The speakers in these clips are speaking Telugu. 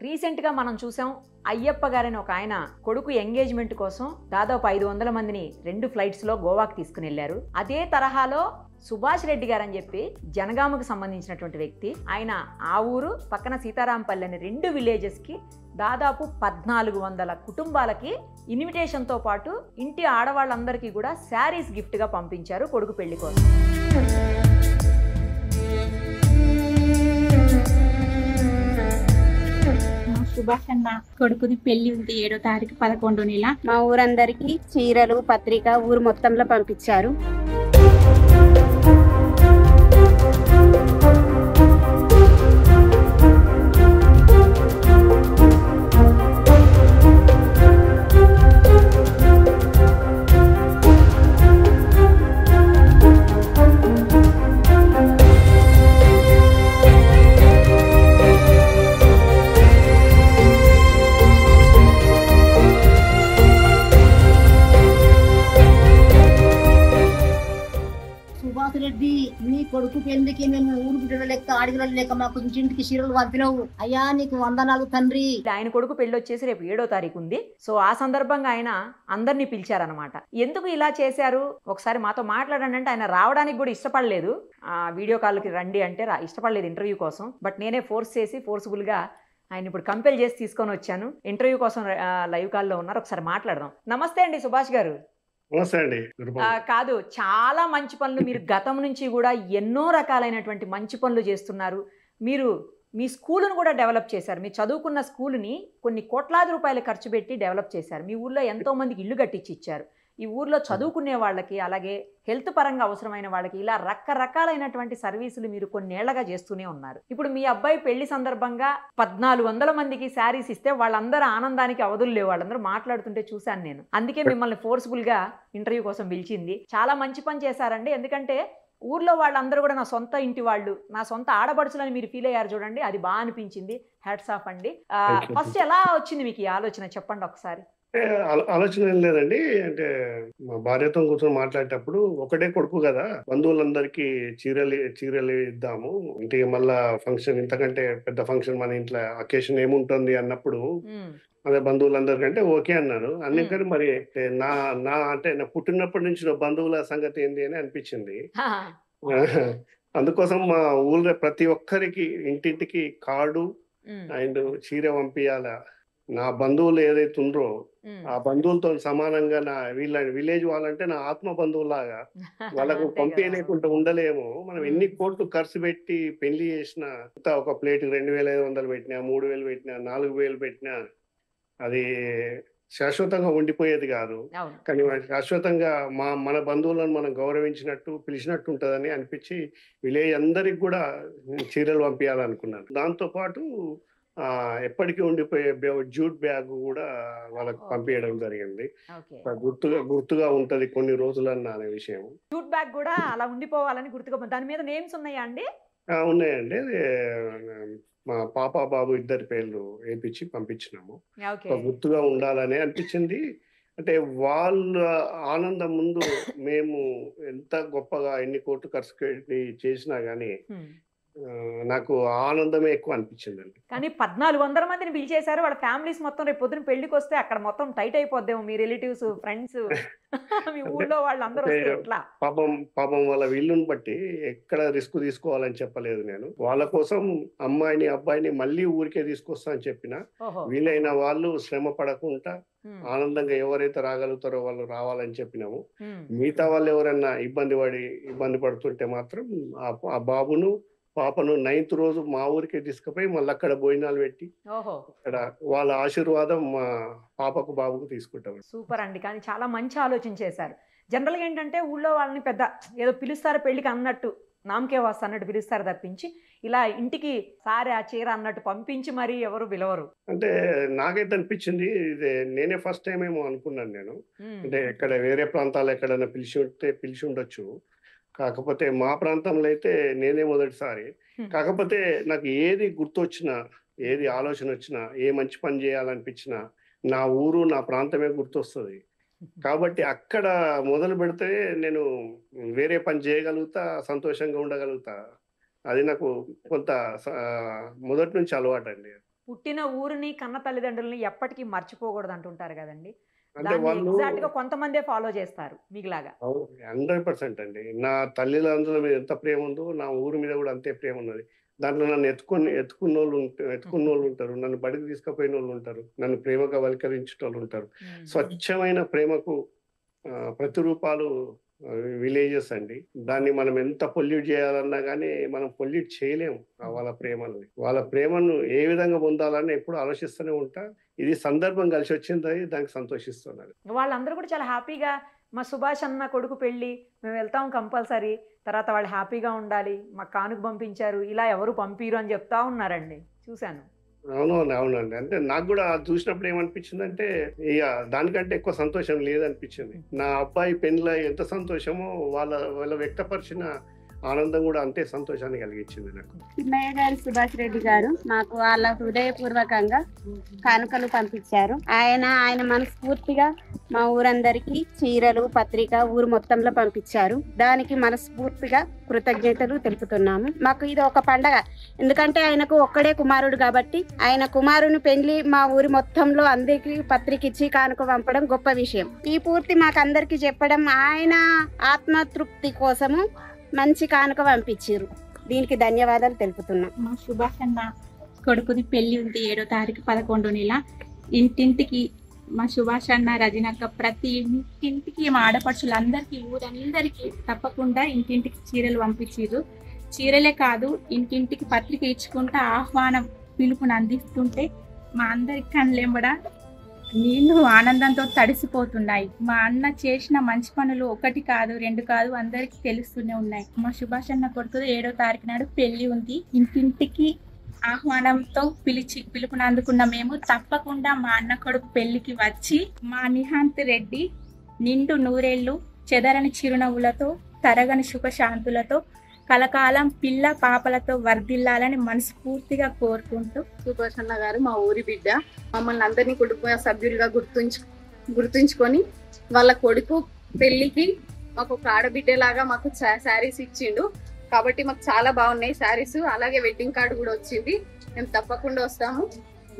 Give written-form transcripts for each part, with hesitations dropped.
రీసెంట్గా మనం చూసాం అయ్యప్ప గారని ఒక ఆయన కొడుకు ఎంగేజ్మెంట్ కోసం దాదాపు 500 మందిని 2 ఫ్లైట్స్లో గోవాకి తీసుకుని వెళ్ళారు. అదే తరహాలో సుభాష్ రెడ్డి గారు అని చెప్పి జనగామకు సంబంధించినటువంటి వ్యక్తి, ఆయన ఆ ఊరు పక్కన సీతారాంపల్లి అనే 2 విలేజెస్కి దాదాపు 1400 కుటుంబాలకి ఇన్విటేషన్తో పాటు ఇంటి ఆడవాళ్ళందరికీ కూడా శారీస్ గిఫ్ట్గా పంపించారు కొడుకు పెళ్లి కోసం. సుభాష్ అన్న కొడుకుది పెళ్లి ఉంది 7వ తారీఖు 11వ నెల. మా ఊరందరికి చీరలు పత్రిక ఊరు మొత్తంలో పంపించారు. రెడ్డి నీ కొడుకు పెళ్లికి మేము ఊరు బిడ్డల లెక్క ఆడిగల లెక్క మాకు ఇంటింటికి చీరలు పంపినవు. అయ్యా నీకు వందనాలు తండ్రి. ఆయన కొడుకు పెళ్లి వచ్చేసి రేపు 7వ తారీఖు ఉంది. సో ఆ సందర్భంగా ఆయన అందరినీ పిలిచారనమాట. ఎందుకు ఇలా చేశారు ఒకసారి మాతో మాట్లాడండి అంటే ఆయన రావడానికి కూడా ఇష్టపడలేదు. వీడియో కాల్కి రండి అంటే ఇష్టపడలేదు ఇంటర్వ్యూ కోసం. బట్ నేనే ఫోర్స్ఫుల్ గా ఆయన ఇప్పుడు కంపెల్ చేసి తీసుకొని వచ్చాను. ఇంటర్వ్యూ కోసం లైవ్ కాల్లో ఉన్నారు. ఒకసారి మాట్లాడదాం. నమస్తే అండి సుభాష్ గారు. కాదు, చాలా మంచి పనులు మీరు గతం నుంచి కూడా ఎన్నో రకాలైనటువంటి మంచి పనులు చేస్తున్నారు. మీరు మీ స్కూలును కూడా డెవలప్ చేశారు. మీరు చదువుకున్న స్కూలుని కొన్ని కోట్లాది రూపాయలు ఖర్చు పెట్టి డెవలప్ చేశారు. మీ ఊర్లో ఎంతో మందికి ఇల్లు కట్టించి ఇచ్చారు. ఈ ఊర్లో చదువుకునే వాళ్ళకి, అలాగే హెల్త్ పరంగా అవసరమైన వాళ్ళకి ఇలా రకరకాలైనటువంటి సర్వీసులు మీరు కొన్నేళ్లగా చేస్తూనే ఉన్నారు. ఇప్పుడు మీ అబ్బాయి పెళ్లి సందర్భంగా 1400 మందికి శారీస్ ఇస్తే వాళ్ళందరూ ఆనందానికి అవధులు లేవు. వాళ్ళందరూ మాట్లాడుతుంటే చూశాను నేను. అందుకే మిమ్మల్ని ఫోర్స్ఫుల్ గా ఇంటర్వ్యూ కోసం పిలిచింది. చాలా మంచి పని చేశారండి. ఎందుకంటే ఊర్లో వాళ్ళందరూ కూడా నా సొంత ఇంటి వాళ్ళు, నా సొంత ఆడబడుచులని మీరు ఫీల్ అయ్యారు చూడండి. అది బాగా అనిపించింది. హ్యాట్స్ ఆఫ్ అండి. ఫస్ట్ ఎలా వచ్చింది మీకు ఈ ఆలోచన చెప్పండి ఒకసారి. ఆలోచన ఏం లేదండి. అంటే మా భార్యతో కూర్చొని మాట్లాడేటప్పుడు ఒకటే కొడుకు కదా, బంధువులందరికీ చీరలు ఇద్దాము. ఇంటికి మళ్ళా ఫంక్షన్, ఇంతకంటే పెద్ద ఫంక్షన్ మన ఇంట్లో అకేషన్ ఏముంటుంది అన్నప్పుడు అదే బంధువులందరికంటే ఓకే అన్నారు. అందుకని మరి నా అంటే నా పుట్టినప్పటి నుంచి నా బంధువుల సంగతి ఏంది అని అనిపించింది. అందుకోసం మా ఊళ్ళో ప్రతి ఒక్కరికి ఇంటింటికి కార్డు అండ్ చీర పంపించాల. నా బంధువులు ఏదైతే ఉందో ఆ బంధువులతో సమానంగా నా విలేజ్ వాళ్ళంటే నా ఆత్మ బంధువులాగా వాళ్ళకు పంపించలేకుండా ఉండలేము. మనం ఎన్ని కోట్లు ఖర్చు పెట్టి పెళ్లి చేసినా, ఒక ప్లేట్ 2500 పెట్టినా, 3000 పెట్టినా, 4000 పెట్టినా అది శాశ్వతంగా ఉండిపోయేది కాదు. కానీ శాశ్వతంగా మన బంధువులను మనం గౌరవించినట్టు, పిలిచినట్టు ఉంటుందని అనిపించి విలేజ్ అందరికి కూడా చీరలు పంపించాలనుకున్నాను. దాంతో పాటు ఎప్పటికీ ఉండిపోయే జూట్ బ్యాగ్ కూడా వాళ్ళకి పంపించడం జరిగింది. గుర్తుగా ఉంటది కొన్ని రోజులన్న అనే విషయం. జూట్ బ్యాగ్ కూడా అలా ఉండిపోవాలని గుర్తుగా. దాని మీద నేమ్స్ ఉన్నాయా అండి? ఉన్నాయండి. మా పాప బాబు ఇద్దరి పేర్లు వేయించి పంపించినాము. గుర్తుగా ఉండాలని అనిపించింది. అంటే వాళ్ళ ఆనందం ముందు మేము ఎంత గొప్పగా ఎన్ని కోట్లు ఖర్చు పెట్టి చేసినా గానీ నాకు ఆనందమే ఎక్కువ అనిపించిందండి. కానీ 1400 మందిని పిలిచేశారు. వాళ్ళ ఫ్యామిలీస్ మొత్తం రేపు పొద్దున పెళ్లికి వస్తే అక్కడ మొత్తం టైట్ అయిపోద్దేమో. మీ రిలేటివ్స్, ఫ్రెండ్స్, మీ ఊళ్ళో వాళ్ళందరూ వస్తే ఎట్లా? పాపం వాళ్ళ వీళ్ళని బట్టి ఎక్కడ రిస్క్ తీసుకోవాలని చెప్పలేదు నేను. వాళ్ళ కోసం అమ్మాయిని అబ్బాయిని మళ్ళీ ఊరికే తీసుకొస్తా అని చెప్పిన. వీలైన వాళ్ళు శ్రమ పడకుండా ఆనందంగా ఎవరైతే రాగలుగుతారో వాళ్ళు రావాలని చెప్పినాము. మిగతా వాళ్ళు ఎవరైనా ఇబ్బంది పడుతుంటే మాత్రం ఆ బాబును పాపను 9th రోజు మా ఊరికే తీసుకుపోయి మళ్ళీ అక్కడ భోజనాలు పెట్టి అక్కడ వాళ్ళ ఆశీర్వాదం మా పాపకు బాబుకు తీసుకుంటాం. సూపర్ అండి. కానీ చాలా మంచి ఆలోచన చేశారు. జనరల్గా ఏంటంటే ఊళ్ళో వాళ్ళని పెద్ద ఏదో పిలుస్తారు పెళ్లికి అన్నట్టు, నామకే వాస్త అన్నట్టు పిలుస్తారు తప్పించి ఇలా ఇంటికి సారే ఆ చీర అన్నట్టు పంపించి మరి ఎవరు పిలవరు. అంటే నాకైతే అనిపించింది ఇదే నేనే ఫస్ట్ టైం ఏమో అనుకున్నాను నేను. అంటే ఎక్కడ వేరే ప్రాంతాలు ఎక్కడైనా పిలిచి ఉండొచ్చు. కాకపోతే మా ప్రాంతంలో అయితే నేనే మొదటిసారి. కాకపోతే నాకు ఏది గుర్తొచ్చినా, ఏది ఆలోచన వచ్చినా, ఏ మంచి పని చేయాలనిపించినా నా ఊరు, నా ప్రాంతమే గుర్తొస్తుంది. కాబట్టి అక్కడ మొదలు పెడితే నేను వేరే పని చేయగలుగుతా, సంతోషంగా ఉండగలుగుతా. అది నాకు కొంత మొదటి నుంచి అలవాటు అండి. పుట్టిన ఊరిని కన్న తల్లిదండ్రులని ఎప్పటికీ మర్చిపోకూడదు అంటుంటారు కదండి. అంటే దాన్ని వాళ్ళు ఎగ్జాక్ట్ గా కొంతమందే ఫాలో చేస్తారు మీకులాగా. 100% అండి. నా తల్లిదండ్రుల మీద ఎంత ప్రేమ ఉందో నా ఊరి మీద కూడా అంతే ప్రేమ ఉన్నది. దాంట్లో నన్ను ఎత్తుకున్నోళ్ళు ఉంటారు, నన్ను బడికి తీసుకుపోయిన వాళ్ళు ఉంటారు, నన్ను ప్రేమగా వల్కరించేటోళ్ళు ఉంటారు. స్వచ్ఛమైన ప్రేమకు ప్రతిరూపాలు విలేజెస్ అండి. దాన్ని మనం ఎంత పొల్యూట్ చేయాలన్నా కానీ మనం పొల్యూట్ చేయలేము. వాళ్ళ ప్రేమను ఏ విధంగా పొందాలని ఎప్పుడు ఆలోచిస్తూనే ఉంటా. ఇది సందర్భం కలిసి వచ్చింది, దానికి సంతోషిస్తున్నాను. వాళ్ళందరూ కూడా చాలా హ్యాపీగా మా సుభాష్ అన్న కొడుకు పెళ్ళి మేము వెళ్తాం కంపల్సరీ, తర్వాత వాళ్ళు హ్యాపీగా ఉండాలి, మాకు కానుక పంపించారు, ఇలా ఎవరు పంపిరు అని చెప్తా ఉన్నారండి, చూశాను. అవునండి. అంటే నాకు కూడా చూసినప్పుడు ఏమనిపించిందంటే ఇక దానికంటే ఎక్కువ సంతోషం లేదనిపించింది. నా అబ్బాయి పెళ్ళిలో ఎంత సంతోషమో వాళ్ళ వ్యక్తపరిచిన ఆనందం కూడా అంతే సంతోషాన్ని కలిగించింది నాకు. చిన్నయ్య గారు సుభాష్ రెడ్డి గారు మాకు వాళ్ళ హృదయపూర్వకంగా కానుకలు పంపించారు. ఆయన మనస్ఫూర్తిగా మా ఊరందరికీ చీరలు, పత్రిక ఊరు మొత్తంలో పంపించారు. దానికి మనస్ఫూర్తిగా కృతజ్ఞతలు తెలుపుతున్నాము. మాకు ఇది ఒక పండగ, ఎందుకంటే ఆయనకు ఒక్కడే కుమారుడు కాబట్టి ఆయన కుమారుని పెళ్లి మా ఊరి మొత్తంలో అందరికీ పత్రిక ఇచ్చి కానుక పంపడం గొప్ప విషయం. ఈ పూర్తి మాకందరికి చెప్పడం ఆయన ఆత్మతృప్తి కోసము మంచి కానుక పంపించారు. దీనికి ధన్యవాదాలు తెలుపుతున్నాం. మా సుభాష్ అన్న కొడుకుది పెళ్లి ఉంది 7వ తారీఖు 11వ నెల. ఇంటింటికి మా సుభాష్ అన్న, రజనక్క ప్రతి ఇంటింటికి మా ఆడపడుచులందరికీ ఊరందరికీ తప్పకుండా ఇంటింటికి చీరలు పంపించారు. చీరలే కాదు, ఇంటింటికి పత్రిక ఇచ్చుకుంటా ఆహ్వానం పిలుపుని అందిస్తుంటే మా అందరి కళ్ళెంబడ నీళ్లు ఆనందంతో తడిసిపోతున్నాయి. మా అన్న చేసిన మంచి పనులు 1 కాదు 2 కాదు అందరికి తెలుస్తూనే ఉన్నాయి. మా సుభాష్ అన్న కొడుకు 7వ తారీఖు నాడు పెళ్లి ఉంది. ఇంటింటికి ఆహ్వానంతో పిలుపుని అందుకున్న మేము తప్పకుండా మా అన్న కొడుకు పెళ్లికి వచ్చి మా నిహాంత్ రెడ్డి నిండు నూరేళ్లు చెదరని చిరునవ్వులతో తరగని సుఖశాంతులతో కలకాలం పిల్ల పాపలతో వర్ధిల్లాలని మనస్ఫూర్తిగా కోరుకుంటూ. సుభాష్ అన్న గారు మా ఊరి బిడ్డ, మమ్మల్ని అందరినీ కుటుంబ సభ్యులుగా గుర్తుంచుకొని వాళ్ళ కొడుకు పెళ్లికి మాకు ఒక ఆడబిడ్డలాగా మాకు శారీస్ ఇచ్చిండు. కాబట్టి మాకు చాలా బాగున్నాయి శారీస్. అలాగే వెడ్డింగ్ కార్డు కూడా వచ్చింది. మేము తప్పకుండా వస్తాము.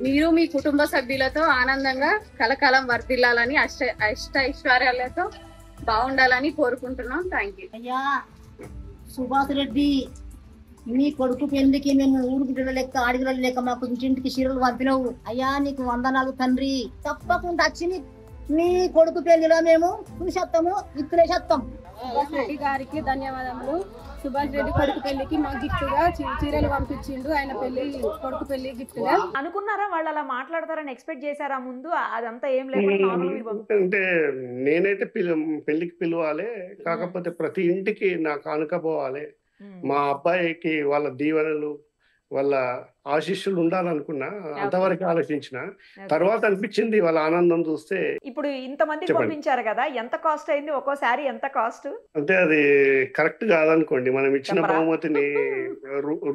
మీరు మీ కుటుంబ సభ్యులతో ఆనందంగా కలకాలం వర్ధిల్లాలని ఐశ్వర్యాలతో బాగుండాలని కోరుకుంటున్నాం. Thank you. అయ్యా సుభాష్ రెడ్డి, నీ కొడుకు పెళ్లికి మేము ఊరు బిడ్డల లెక్క ఆడిగల లెక్క మాకు ఇంటింటికి చీరలు పంపినవు. అయ్యా నీకు వందనాలు తండ్రి. తప్పకుండా వచ్చి నీ కొడుకు పెళ్లిలో మేము చూసేస్తాము, ఇత్తులేసేస్తాం. సుభాష్ రెడ్డి గారికి ధన్యవాదములు. సుభాష్ రెడ్డి కొడుకు పెళ్లికి మా గిఫ్ట్ గా చీరలు పంపించిండు. ఆయన కొడుకు పెళ్లి గిఫ్ట్ గా. అనుకున్నారా వాళ్ళు అలా మాట్లాడతారని ఎక్స్పెక్ట్ చేశారా ముందు? అదంతా ఏం లేకుండా అంటే నేనైతే పెళ్లికి పిలవాలి, కాకపోతే ప్రతి ఇంటికి నా కానుక పోవాలి, మా అబ్బాయికి వాళ్ళ దీవెనలు వాళ్ళ ఆశీస్సులు ఉండాలనుకున్నా. అంతవరకు ఆలోచించిన తర్వాత అనిపించింది వాళ్ళ ఆనందం చూస్తే. ఇప్పుడు ఇంతమంది పంపించారు కదా, ఎంత కాస్ట్ అయింది? ఒక్కో శారీ ఎంత కాస్ట్? అంటే అది కరెక్ట్ కాదనుకోండి. మనం ఇచ్చిన బహుమతిని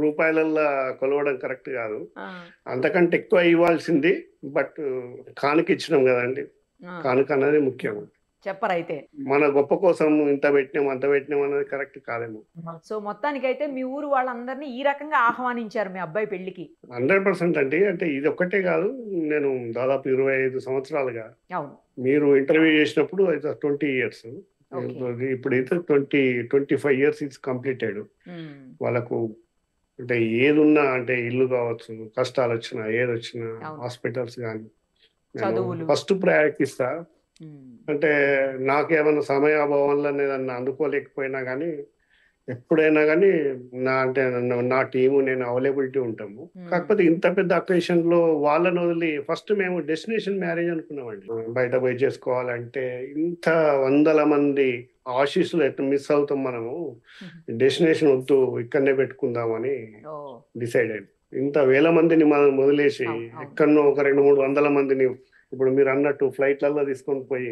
రూపాయలల్లో కొలవడం కరెక్ట్ కాదు. అంతకంటే ఎక్కువ ఇవ్వాల్సింది. బట్ కానుక ఇచ్చినాం కదండి, కానుక అనేది ముఖ్యం. చెప్పరైతే మన గొప్ప కోసం ఇంత పెట్టినాం అంత పెట్టినాం అనేది కరెక్ట్ కాదేమో. సో మొత్తానికైతే మీ ఊరు వాళ్ళందరినీ ఈ రకంగా ఆహ్వానించారు మీ అబ్బాయి పెళ్లికి? 100% అండి. అంటే ఇది ఒక్కటే కాదు, నేను దాదాపు 25 సంవత్సరాలుగా, మీరు ఇంటర్వ్యూ చేసినప్పుడు 20 years, ఇప్పుడైతే 25 years ఇట్స్ కంప్లీటెడ్. వాళ్ళకు అంటే ఏదున్నా, అంటే ఇల్లు కావచ్చు, కష్టాలు వచ్చినా ఏది వచ్చినా, హాస్పిటల్స్ కానీ ఫస్ట్ ప్రయారిటీ ఇస్తా. అంటే నాకేమైనా సమయాభావంలో ఏదన్నా అందుకోలేకపోయినా కానీ ఎప్పుడైనా కానీ నా టీము నేను అవైలబిలిటీ ఉంటాము. కాకపోతే ఇంత పెద్ద అకేషన్ లో వాళ్ళని వదిలి ఫస్ట్ మేము డెస్టినేషన్ మ్యారేజ్ అనుకున్నామండి. బయట పోయి చేసుకోవాలంటే ఇంత 100 మంది ఆశీస్సులు ఎట్లా మిస్ అవుతాం మనము, డెస్టినేషన్ వద్దు ఇక్కడనే పెట్టుకుందామని డిసైడ్ అయ్యింది. ఇంత 1000 మందిని మనం వదిలేసి ఎక్కడనో ఒక 200-300 మందిని ఇప్పుడు మీరు అన్నట్టు ఫ్లైట్లలో తీసుకొని పోయి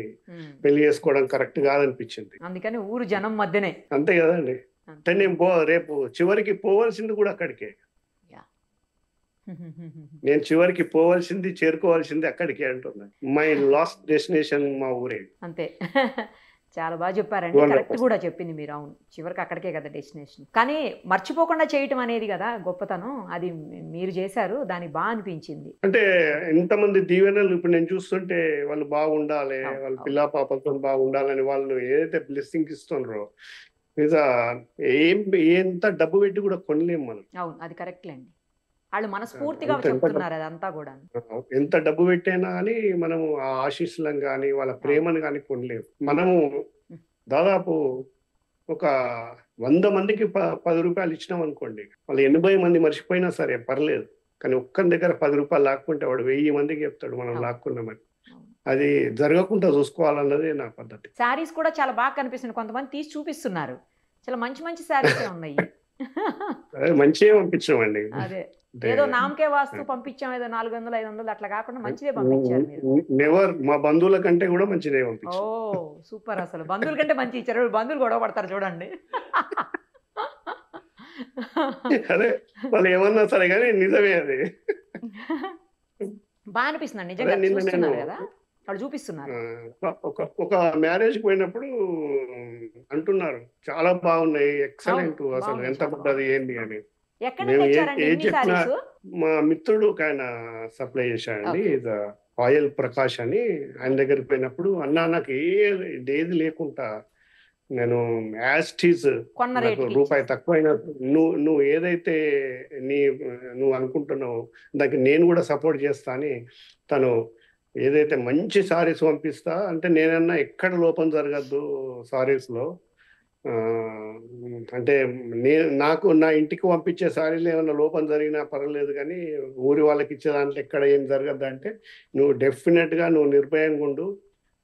పెళ్లి చేసుకోవడం కరెక్ట్ కాదనిపించింది. అందుకని ఊరు జనం మధ్యనే, అంతే కదండి. అంటే నేను రేపు చివరికి పోవాల్సింది కూడా అక్కడికే. నేను చివరికి పోవాల్సింది చేరుకోవాల్సింది అక్కడికే అంటున్నా. మై లాస్ట్ డెస్టినేషన్ మా ఊరే. అంతే. చాలా బాగా చెప్పారండి. Wonderful. కరెక్ట్ కూడా చెప్పింది మీరు. అవును, చివరికి అక్కడికే కదా డెస్టినేషన్. కానీ మర్చిపోకుండా చేయటం అనేది కదా గొప్పతనం. అది మీరు చేశారు, దానికి బాగా అనిపించింది. అంటే ఎంతమంది దీవెనలు ఇప్పుడు నేను చూస్తుంటే వాళ్ళు బాగుండాలి, అవును, వాళ్ళ అవును. పిల్ల పాపలతో బాగుండాలని వాళ్ళు ఏదైతే బ్లెస్సింగ్ ఇస్తున్నారో నిజా ఎంత డబ్బు పెట్టి కూడా కొనలేము మనం. అవును, అది కరెక్ట్లేండి. వాళ్ళు మనస్ఫూర్తిగా ఎంత చెప్తున్నారు అదంతా కూడా. ఎంత డబ్బు పెట్టైనా కానీ మనము ఆ ఆశీస్సులను కానీ వాళ్ళ ప్రేమను కానీ కొనలేము. మనము దాదాపు ఒక 100 మందికి 10 రూపాయలు ఇచ్చినాం అనుకోండి, వాళ్ళు 80 మంది మర్చిపోయినా సరే పర్లేదు, కానీ ఒక్కరి దగ్గర 10 రూపాయలు లాక్కుంటే వాడు 1000 మందికి చెప్తాడు మనం లాక్కున్నామని. అది జరగకుండా చూసుకోవాలన్నదే నా పద్ధతి. శారీస్ కూడా చాలా బాగా కనిపిస్తుంది, కొంతమంది తీసి చూపిస్తున్నారు. చాలా మంచి మంచి శారీస్ ఉన్నాయి. అదే మంచిగా పంపించామండి. అదే ఏదో నామకే వాస్తు పంపించాం, ఏదో 400 500 అట్లా కాకుండా మంచిదే పంపించారు మీరు. నెవర్ మా బంధువుల కంటే కూడా మంచిదే ఓ పంపించాం. సూపర్, అసలు బంధువుల కంటే మంచి ఇచ్చారు. బంధువులు గొడవ పడతారు చూడండి. అదే వాళ్ళు ఏమన్నా సరే కానీ నిజమే అది. బాగా అనిపిస్తుంది నిజంగా. నిన్న చూస్తున్నారు నేను కదా, వాళ్ళు చూపిస్తున్నారు. ఒక మ్యారేజ్ పోయినప్పుడు అంటున్నారు చాలా బాగున్నాయి, ఎక్సలెంట్, అవును, అసలు బాగున్నాయి, ఎంత చాలా పడ్డది ఏంటి అని. ఎక్కడ మేము నుంచి ఏ తెచ్చారండి ఏది ఇన్ని చెప్పినా శారీస్? మా మిత్రుడు ఒక ఆయన సప్లై చేశాడండి, ఆయిల్ ప్రకాష్ అని. ఆయన దగ్గరికి పోయినప్పుడు అన్నా నాకు ఏది లేకుండా నేను యాస్టీస్ కొన్న నాకు రేటుకి రూపాయి తక్కువైనా నువ్వు ఏదైతే నువ్వు అనుకుంటున్నావు దానికి నేను కూడా సపోర్ట్ చేస్తా అని తను ఏదైతే మంచి సారీస్ పంపిస్తా అంటే నేనన్నా ఎక్కడ లోపం జరగద్దు సారీస్ లో, అంటే నాకు నా ఇంటికి పంపించే సారీలు ఏమైనా లోపం జరిగినా పర్వాలేదు, కానీ ఊరి వాళ్ళకి ఇచ్చే దాంట్లో ఎక్కడ ఏం జరగద్దు అంటే నువ్వు డెఫినెట్ గా నువ్వు నిర్భయంగా ఉండు,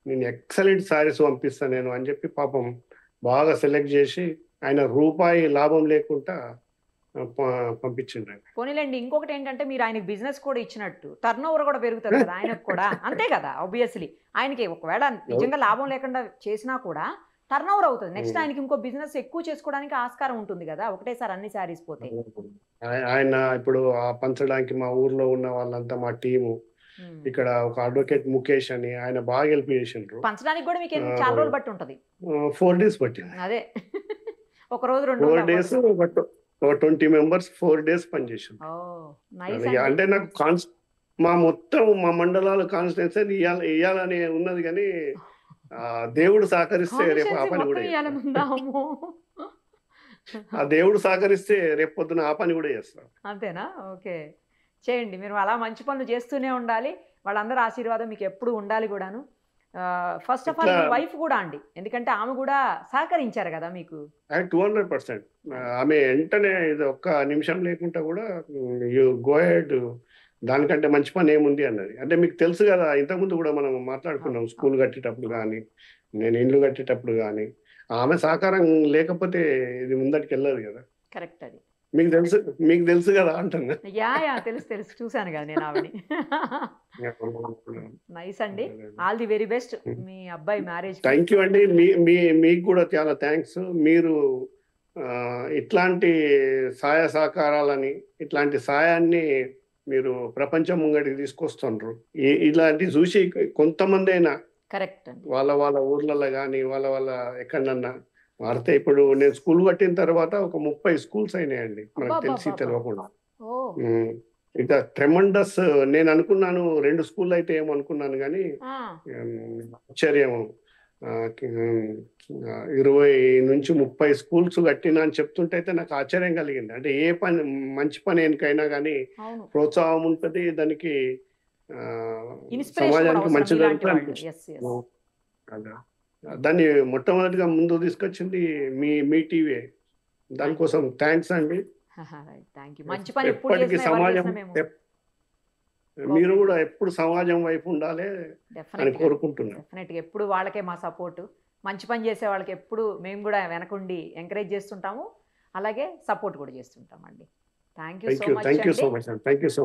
నేను ఎక్సలెంట్ సారీస్ పంపిస్తాను నేను అని చెప్పి పాపం బాగా సెలెక్ట్ చేసి ఆయన రూపాయి లాభం లేకుండా పంపించిండు. పోనీలేండి. ఇంకొకటి ఏంటంటే మీరు ఆయనకి బిజినెస్ కూడా ఇచ్చినట్టు టర్న్ ఓవర్ కూడా పెరుగుతుంది కదా ఆయనకు కూడా, అంతే కదా. ఆబ్వియస్లీ ఆయనకి ఒకవేళ నిజంగా లాభం లేకుండా చేసినా కూడా టర్న్ ఓవర్ అవుతుంది. నెక్స్ట్ ఆయనకి ఇంకో బిజినెస్ ఎక్కువ చేసుకోవడానికి ఆస్కారం ఉంటుంది కదా, ఒకటేసారి అన్ని శారీస్ పోతే. ఆయన ఇప్పుడు ఆ పంచడానికి మా ఊర్లో ఉన్న వాళ్ళంతా మా టీము, ఇక్కడ ఒక అడ్వకేట్ ముఖేష్ అని ఆయన బాగా హెల్ప్ చేసిండ్రు. పంచడానికి కూడా మీకు చాలా రోజులు బట్టి ఉంటది. 4 days పట్టింది. అదే ఒక రోజు 2 4 days 20 members 4 days పనిచేసారు. అంటే నాకు మా మండలాల కాన్స్టిట్యున్సీ ఇయ్యాలని ఉన్నది, కానీ దేవుడు సహకరిస్తే రేపు ఆ పని కూడా ఆ దేవుడు సహకరిస్తే రేపు పొద్దున ఆ పని కూడా చేస్తారు. అంతేనా? ఓకే, చేయండి. మీరు అలా మంచి పనులు చేస్తూనే ఉండాలి. వాళ్ళందరూ ఆశీర్వాదం మీకు ఎప్పుడు ఉండాలి కూడాను. First of all me wife కూడా అండి, ఎందుకంటే ఆమె కూడా సహకరించారు కదా మీకు. 200%. ఆమె వెంటనే ఇది ఒక్క నిమిషం లేకుండా కూడా యూ గో హెడ్, దానికంటే మంచి పని ఏముంది అన్నది. అంటే మీకు తెలుసు కదా, ఇంతకుముందు కూడా మనం మాట్లాడుకున్నాం, స్కూల్ కట్టేటప్పుడు కానీ నేను ఇల్లు కట్టేటప్పుడు కానీ ఆమె సహకారం లేకపోతే ఇది ముందటికి వెళ్ళదు కదా. కరెక్ట్, అది మీకు తెలుసు కదా అంటున్నా. యా తెలుసు, చూసాను కదా నేను ఆవిడ. నైస్ అండి, ఆల్ ది వెరీ బెస్ట్ మీ అబ్బాయి మ్యారేజ్. థ్యాంక్ యూ అండి, మీకు కూడా చాలా థ్యాంక్స్. మీరు ఇట్లాంటి సహాయ సహకారాలని, ఇట్లాంటి సాయాన్ని మీరు ప్రపంచం ముంగడికి తీసుకొస్తుండ్రు. ఇలాంటి చూసి కొంతమంది అయినా కరెక్ట్ వాళ్ళ ఊర్లలో కానీ వాళ్ళ ఎక్కడన్నా వాడితే, ఇప్పుడు నేను స్కూల్ కట్టిన తర్వాత ఒక 30 schools అయినాయండి మనకు తెలిసి తెలియకుండా. ఇక ట్రెమండస్. నేను అనుకున్నాను 2 schools అయితే ఏమనుకున్నాను, కానీ ఆశ్చర్యం 20 నుంచి 30 schools కట్టినా అని చెప్తుంటే అయితే నాకు ఆశ్చర్యం కలిగింది. అంటే ఏ పని మంచి పని ఎందుకైనా కానీ ప్రోత్సాహం ఉంటుంది, దానికి సమాజానికి మంచి జరుగుతుంది. దాన్ని మొట్టమొదటిగా ముందు తీసుకొచ్చింది మీ టీవీ. దానికోసం థ్యాంక్స్ అండి. ఎప్పటికీ సమాజం, మీరు కూడా ఎప్పుడు సమాజం వైపు ఉండాలి అని కోరుకుంటున్నాను. డెఫినెట్గా ఎప్పుడు వాళ్ళకే మా సపోర్టు. మంచి పని చేసే వాళ్ళకి ఎప్పుడు మేము కూడా వెనకుండి ఎంకరేజ్ చేస్తుంటాము, అలాగే సపోర్ట్ కూడా చేస్తుంటామండి. Thank you so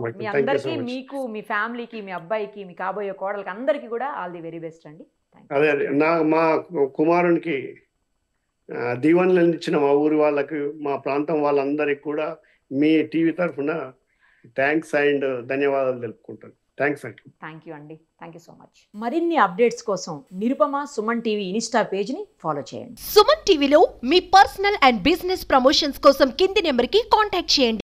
much. మీ అందరికీ, మీకు, మీ ఫ్యామిలీకి, మీ అబ్బాయికి, మీ కాబోయే కోడలకి అందరికీ కూడా ఆల్ ది వెరీ బెస్ట్ అండి. అదే మా కుమారునికి దీవెనలు ఇచ్చిన మా ఊరి వాళ్ళకి, మా ప్రాంతం వాళ్ళందరికీ కూడా మీ టీవీ తరఫున థ్యాంక్స్ అండ్ ధన్యవాదాలు తెలుపుకుంటాను. థ్యాంక్స్ థ్యాంక్ యూ అండి, థ్యాంక్ యూ సో మచ్. మరిన్ని అప్డేట్స్ కోసం నిరుపమ సుమన్ టీవీ ఇన్స్టా పేజ్ని ఫాలో చేయండి. సుమన్ టీవీలో మీ పర్సనల్ అండ్ బిజినెస్ ప్రమోషన్స్ కోసం కింది నెంబర్కి కాంటాక్ట్ చేయండి.